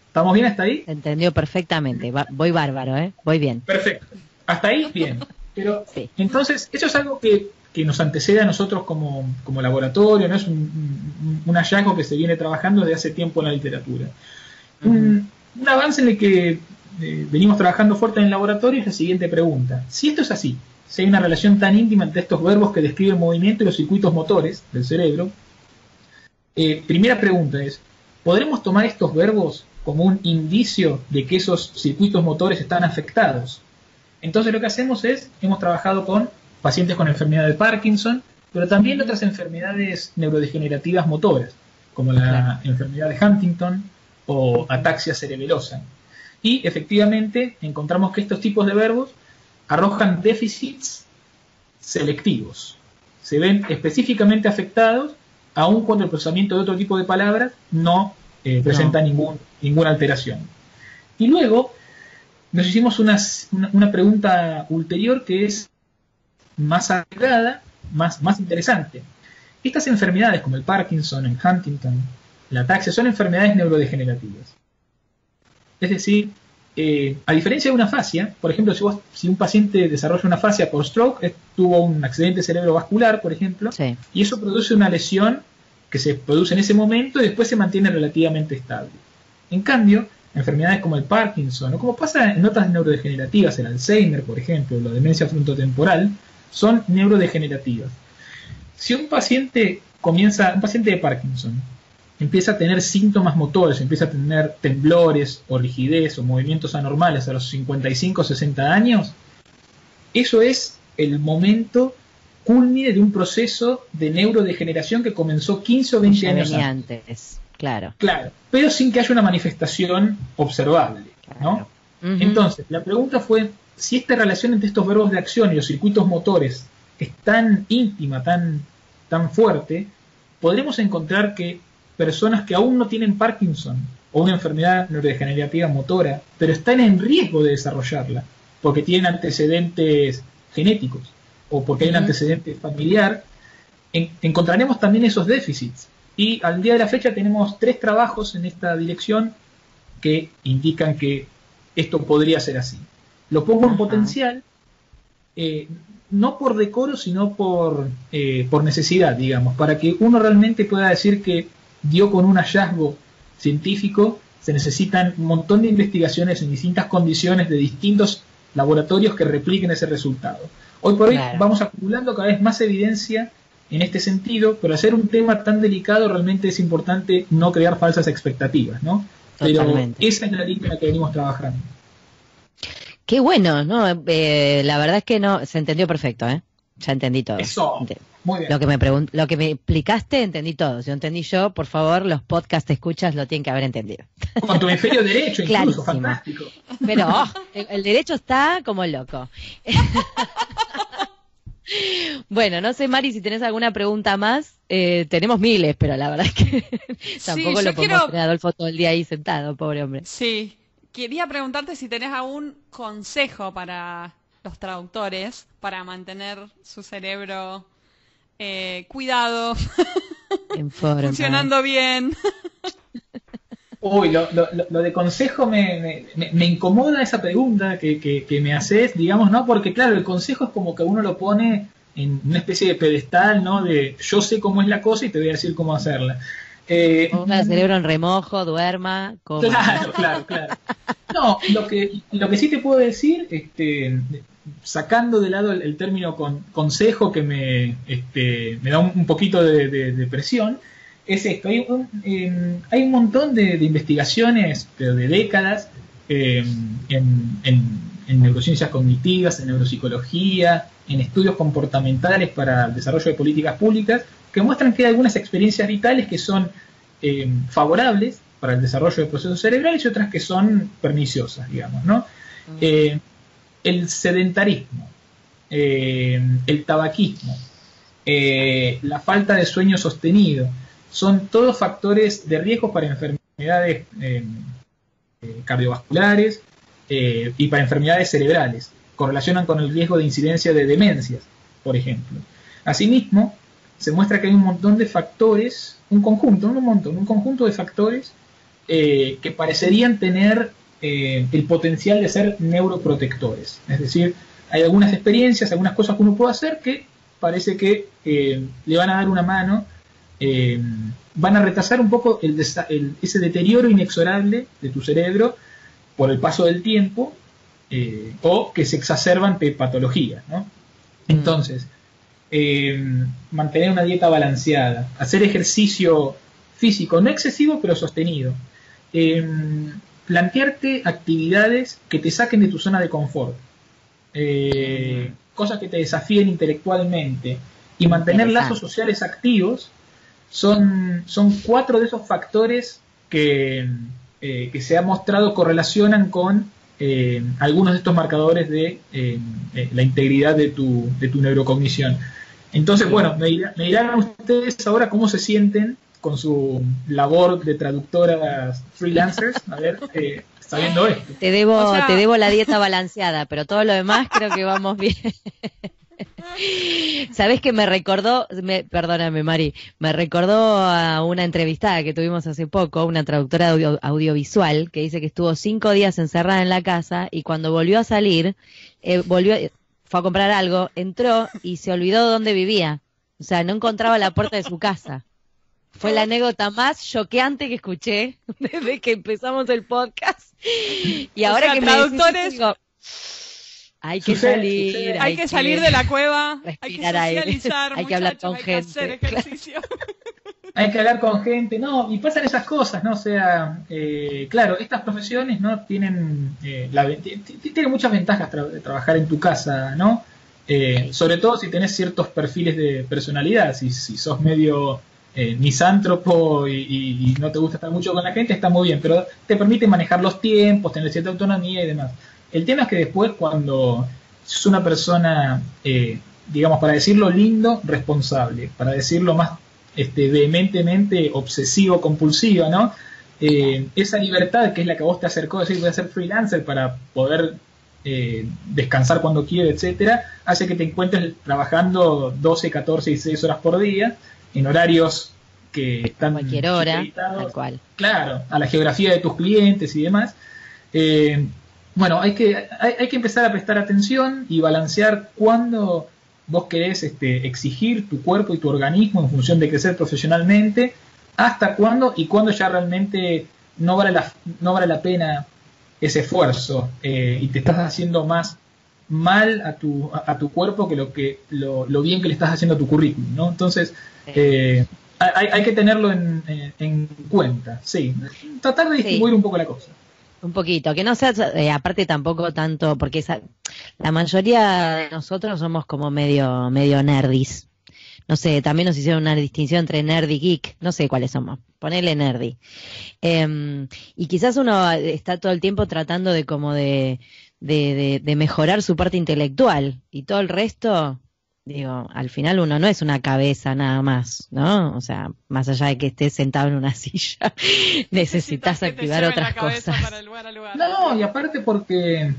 ¿Estamos bien hasta ahí? Entendió perfectamente. Voy bárbaro, ¿eh? Voy bien. Perfecto. Hasta ahí, bien. Pero sí. Entonces, eso es algo que nos antecede a nosotros como laboratorio, no es un hallazgo que se viene trabajando desde hace tiempo en la literatura. Un avance en el que venimos trabajando fuerte en el laboratorio es la siguiente pregunta. Si esto es así, si hay una relación tan íntima entre estos verbos que describen movimiento y los circuitos motores del cerebro, primera pregunta es, ¿podremos tomar estos verbos como un indicio de que esos circuitos motores están afectados? Entonces lo que hacemos hemos trabajado con pacientes con enfermedad de Parkinson, pero también otras enfermedades neurodegenerativas motoras, como la enfermedad de Huntington o ataxia cerebelosa. Y efectivamente encontramos que estos tipos de verbos arrojan déficits selectivos. Se ven específicamente afectados, aun cuando el procesamiento de otro tipo de palabras no presenta ninguna alteración. Y luego nos hicimos una pregunta ulterior que es más agregada, más interesante. Estas enfermedades como el Parkinson, el Huntington, la ataxia, son enfermedades neurodegenerativas. Es decir, a diferencia de una fascia, por ejemplo, si un paciente desarrolla una fascia por stroke, tuvo un accidente cerebrovascular, por ejemplo, sí, y eso produce una lesión que se produce en ese momento y después se mantiene relativamente estable. En cambio, enfermedades como el Parkinson, o como pasa en otras neurodegenerativas, el Alzheimer, por ejemplo, o la demencia frontotemporal, son neurodegenerativas. Si un paciente de Parkinson empieza a tener síntomas motores, empieza a tener temblores o rigidez o movimientos anormales a los 55 o 60 años, eso es el momento culmine de un proceso de neurodegeneración que comenzó 15 o 20 años antes. Claro. Claro, pero sin que haya una manifestación observable, ¿no? Uh-huh. Entonces, la pregunta fue si esta relación entre estos verbos de acción y los circuitos motores es tan íntima, tan fuerte, podremos encontrar que personas que aún no tienen Parkinson o una enfermedad neurodegenerativa motora, pero están en riesgo de desarrollarla, porque tienen antecedentes genéticos o porque hay un antecedente familiar, encontraremos también esos déficits. Y al día de la fecha tenemos 3 trabajos en esta dirección que indican que esto podría ser así. Lo pongo en potencial, no por decoro, sino por necesidad, digamos, para que uno realmente pueda decir que dio con un hallazgo científico. Se necesitan un montón de investigaciones en distintas condiciones de distintos laboratorios que repliquen ese resultado. Hoy por hoy vamos acumulando cada vez más evidencia en este sentido, pero al ser un tema tan delicado realmente es importante no crear falsas expectativas, ¿no? Totalmente. Pero esa es la línea en la que venimos trabajando. Qué bueno, ¿no? La verdad es que no, se entendió perfecto, ¿eh? Ya entendí todo. Eso, muy bien. Lo que me explicaste, entendí todo. Si no entendí yo, por favor, los podcast escuchas lo tienen que haber entendido. Con tu hemisferio derecho, incluso, Clarísimo. fantástico. Pero el derecho está como loco. Bueno, no sé, Mari, si tenés alguna pregunta más. Tenemos miles, pero la verdad es que tampoco lo podemos tener a Adolfo todo el día ahí sentado, pobre hombre. Sí, quería preguntarte si tenés algún consejo para los traductores para mantener su cerebro cuidado, funcionando bien. Uy, lo de consejo me incomoda esa pregunta que me haces, digamos, ¿no? Porque claro, el consejo es como que uno lo pone en una especie de pedestal, ¿no? De yo sé cómo es la cosa y te voy a decir cómo hacerla. Ponga el cerebro en remojo, duerma, coma. Claro. No, lo que sí te puedo decir, sacando de lado el término consejo que me da un poquito de presión, es esto. Hay un montón de investigaciones, pero de décadas, en neurociencias cognitivas, en neuropsicología, en estudios comportamentales para el desarrollo de políticas públicas, que muestran que hay algunas experiencias vitales que son favorables para el desarrollo de procesos cerebrales y otras que son perniciosas, digamos, ¿no? El sedentarismo, el tabaquismo, la falta de sueño sostenido, son todos factores de riesgo para enfermedades cardiovasculares y para enfermedades cerebrales. Correlacionan con el riesgo de incidencia de demencias, por ejemplo. Asimismo, se muestra que hay un montón de factores, un conjunto de factores que parecerían tener el potencial de ser neuroprotectores. Es decir, hay algunas experiencias, algunas cosas que uno puede hacer que parece que le van a dar una mano, van a retrasar un poco ese deterioro inexorable de tu cerebro por el paso del tiempo, o que se exacerban patologías, ¿no? Entonces, mantener una dieta balanceada, hacer ejercicio físico, no excesivo pero sostenido, plantearte actividades que te saquen de tu zona de confort, cosas que te desafíen intelectualmente y mantener lazos sociales activos son 4 de esos factores que se ha mostrado correlacionan con algunos de estos marcadores de la integridad de tu neurocognición. Entonces, bueno, me dirán ustedes ahora cómo se sienten con su labor de traductoras freelancers. A ver, está viendo esto. Te debo la dieta balanceada, pero todo lo demás creo que vamos bien. ¿Sabés que me recordó, perdóname Mari, me recordó a una entrevistada que tuvimos hace poco, una traductora audiovisual, que dice que estuvo 5 días encerrada en la casa y cuando volvió a salir, fue a comprar algo, entró y se olvidó dónde vivía. O sea, no encontraba la puerta de su casa. Fue la anécdota más choqueante que escuché desde que empezamos el podcast. Y ahora que traductores... digo, hay que salir, hay que salir de la cueva, hay que socializar, hay que hablar con gente, hay que hacer ejercicio. Hay que hablar con gente, no, y pasan esas cosas, ¿no? O sea, claro, estas profesiones, ¿no? Tienen muchas ventajas de trabajar en tu casa, ¿no? Sobre todo si tenés ciertos perfiles de personalidad, si sos medio misántropo y no te gusta estar mucho con la gente, está muy bien, pero te permite manejar los tiempos, tener cierta autonomía y demás. El tema es que después cuando sos una persona, digamos, para decirlo lindo, responsable, para decirlo más vehementemente obsesivo-compulsiva, ¿no? Esa libertad que es la que a vos te acercó a decir voy a ser freelancer para poder descansar cuando quiero, etcétera, hace que te encuentres trabajando 12, 14 y 6 horas por día en horarios que están cualquier hora, tal cual. Claro, a la geografía de tus clientes y demás. Bueno, hay que empezar a prestar atención y balancear cuándo vos querés exigir tu cuerpo y tu organismo en función de crecer profesionalmente, hasta cuándo y cuándo ya realmente no vale la pena ese esfuerzo y te estás haciendo más mal a tu cuerpo que lo bien que le estás haciendo a tu currículum, ¿no? Entonces hay que tenerlo en cuenta, sí, tratar de distribuir un poco la cosa. Un poquito, que no sea, aparte tampoco tanto, porque la mayoría de nosotros somos como medio nerdis. No sé, también nos hicieron una distinción entre nerd y geek, no sé cuáles somos, ponele nerdy. Y quizás uno está todo el tiempo tratando de como de mejorar su parte intelectual y todo el resto, digo, al final uno no es una cabeza nada más, ¿no? O sea, más allá de que estés sentado en una silla, necesitas activar otras cosas. No, y aparte porque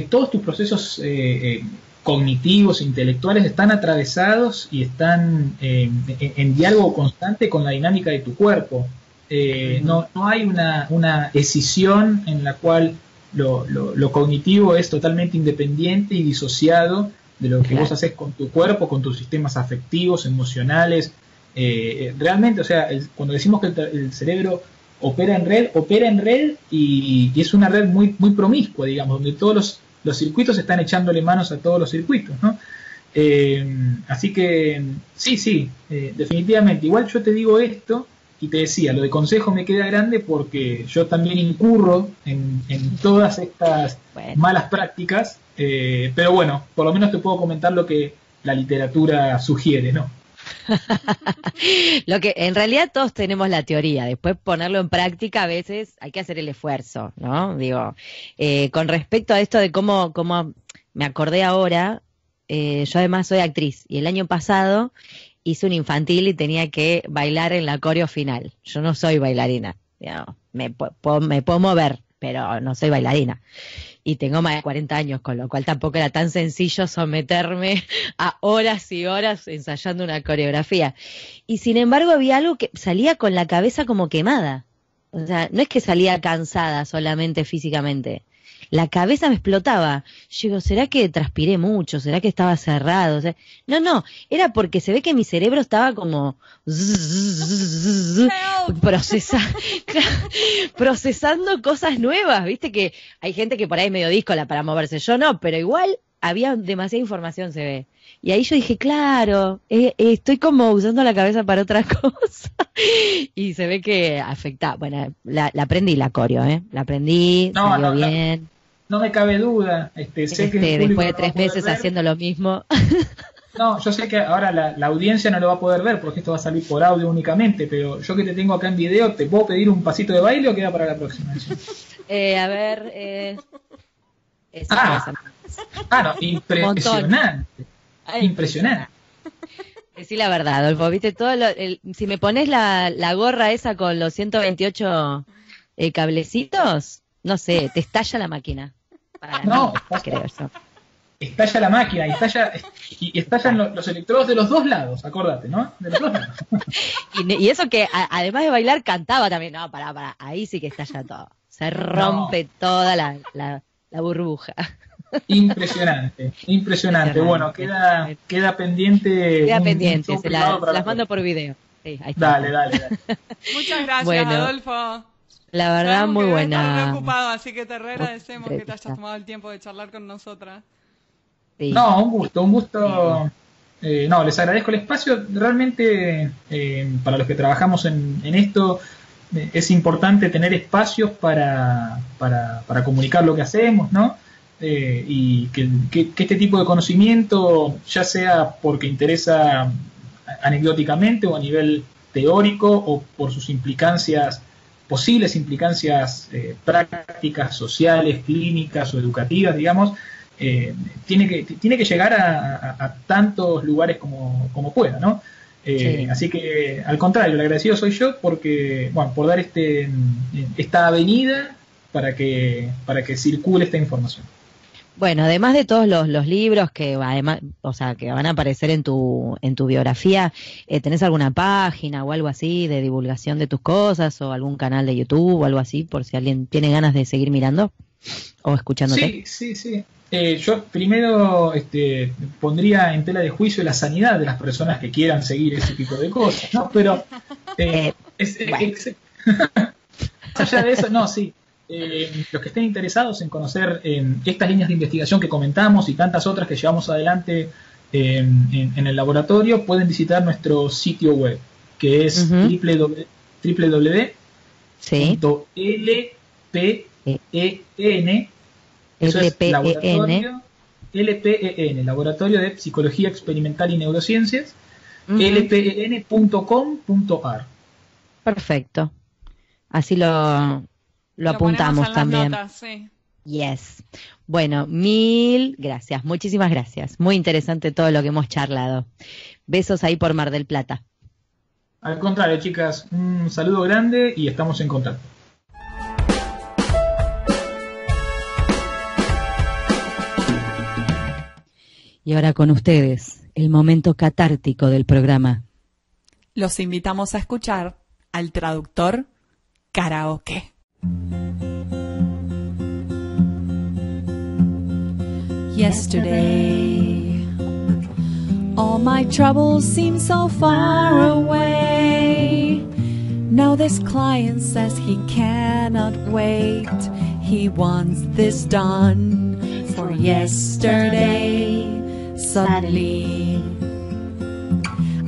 todos tus procesos cognitivos, intelectuales están atravesados y están en diálogo constante con la dinámica de tu cuerpo. No hay una escisión en la cual lo cognitivo es totalmente independiente y disociado de lo que vos haces con tu cuerpo, con tus sistemas afectivos, emocionales. Realmente, o sea, cuando decimos que el cerebro opera en red y es una red muy, muy promiscua, digamos, donde todos los circuitos están echándole manos a todos los circuitos, ¿no? Así que sí, definitivamente. Igual yo te digo esto y te decía, lo de consejo me queda grande porque yo también incurro en todas estas malas prácticas, pero bueno, por lo menos te puedo comentar lo que la literatura sugiere, ¿no? Lo que en realidad todos tenemos la teoría, después ponerlo en práctica a veces hay que hacer el esfuerzo, ¿no? Digo, con respecto a esto de cómo me acordé ahora, yo además soy actriz y el año pasado hice un infantil y tenía que bailar en la coreo final. Yo no soy bailarina, digamos, me puedo mover, pero no soy bailarina. Y tengo más de 40 años, con lo cual tampoco era tan sencillo someterme a horas y horas ensayando una coreografía. Y sin embargo había algo que salía con la cabeza como quemada. O sea, no es que salía cansada solamente físicamente. La cabeza me explotaba. Yo digo, ¿será que transpiré mucho? ¿Será que estaba cerrado? O sea, no, era porque se ve que mi cerebro estaba como procesando cosas nuevas. Viste que hay gente que por ahí es medio díscola para moverse. Yo no, pero igual había demasiada información, se ve. Y ahí yo dije, claro, estoy como usando la cabeza para otra cosa. Y se ve que afecta. Bueno, la aprendí la coreo, la aprendí, salió bien. No me cabe duda. Sé que después de 3 meses haciendo lo mismo. No, yo sé que ahora la audiencia no lo va a poder ver porque esto va a salir por audio únicamente, pero yo que te tengo acá en video, ¿te puedo pedir un pasito de baile o queda para la próxima? A ver... no, impresionante. Impresionante. Decí la verdad, Adolfo, viste todo si me pones la gorra esa con los 128 cablecitos, no sé, te estalla la máquina. No, creo eso. estalla la máquina y estallan los electrodos de los dos lados, acordate, ¿no? De los dos lados. Y eso que además de bailar cantaba también. No, pará, ahí sí que estalla todo. Se rompe toda la burbuja. Impresionante. Bueno, queda pendiente. Se las mando por video. Sí, ahí está. Dale. Muchas gracias, Adolfo. La verdad, muy buena. Estás preocupado, así que te agradecemos que te hayas tomado el tiempo de charlar con nosotras. Sí. No, un gusto. Les agradezco el espacio. Realmente, para los que trabajamos en esto, es importante tener espacios para comunicar lo que hacemos, ¿no? Y que este tipo de conocimiento, ya sea porque interesa anecdóticamente o a nivel teórico o por sus posibles implicancias prácticas, sociales, clínicas o educativas, digamos, tiene que llegar a tantos lugares como pueda, ¿no? Sí. Así que, al contrario, el agradecido soy yo por dar esta avenida para que circule esta información. Bueno, además de todos los libros que además, que van a aparecer en tu biografía, ¿tenés alguna página o algo así de divulgación de tus cosas o algún canal de YouTube o algo así por si alguien tiene ganas de seguir mirando o escuchándote? Sí. Yo primero pondría en tela de juicio la sanidad de las personas que quieran seguir ese tipo de cosas, ¿no? Pero más allá de eso, no, sí. Los que estén interesados en conocer estas líneas de investigación que comentamos y tantas otras que llevamos adelante en el laboratorio, pueden visitar nuestro sitio web, que es www.lpen, eso es LPEN, Laboratorio de Psicología Experimental y Neurociencias, lpen.com.ar. Perfecto. Así lo apuntamos también. Notas, sí. Yes. Bueno, mil gracias, muchísimas gracias. Muy interesante todo lo que hemos charlado. Besos ahí por Mar del Plata. Al contrario, chicas, un saludo grande y estamos en contacto. Y ahora con ustedes, el momento catártico del programa. Los invitamos a escuchar al traductor karaoke. Yesterday, all my troubles seem so far away. Now this client says he cannot wait. He wants this done for yesterday. Suddenly,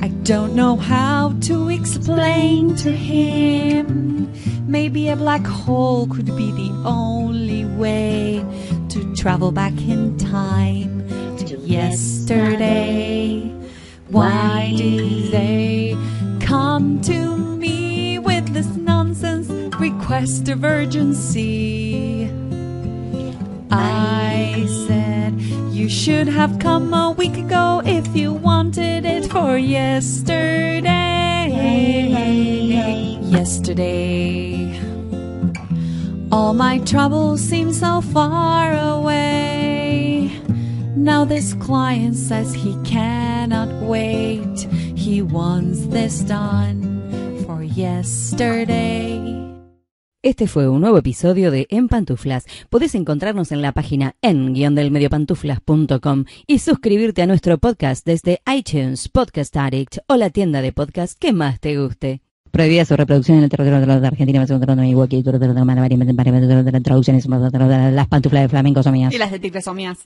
I don't know how to explain to him. Maybe a black hole could be the only way to travel back in time to yesterday. Why did they come to me with this nonsense request of urgency? I said, you should have come a week ago if you wanted it for yesterday. Yesterday, all my troubles seem so far away. Now this client says he cannot wait. He wants this done for yesterday. Este fue un nuevo episodio de En Pantuflas. Podés encontrarnos en la página en-delmediopantuflas.com y suscribirte a nuestro podcast desde iTunes, Podcast Addict o la tienda de podcast que más te guste. Prohibida su reproducción en el territorio de Argentina, traducciones, las pantuflas de flamenco son mías. Y las de tigre son mías.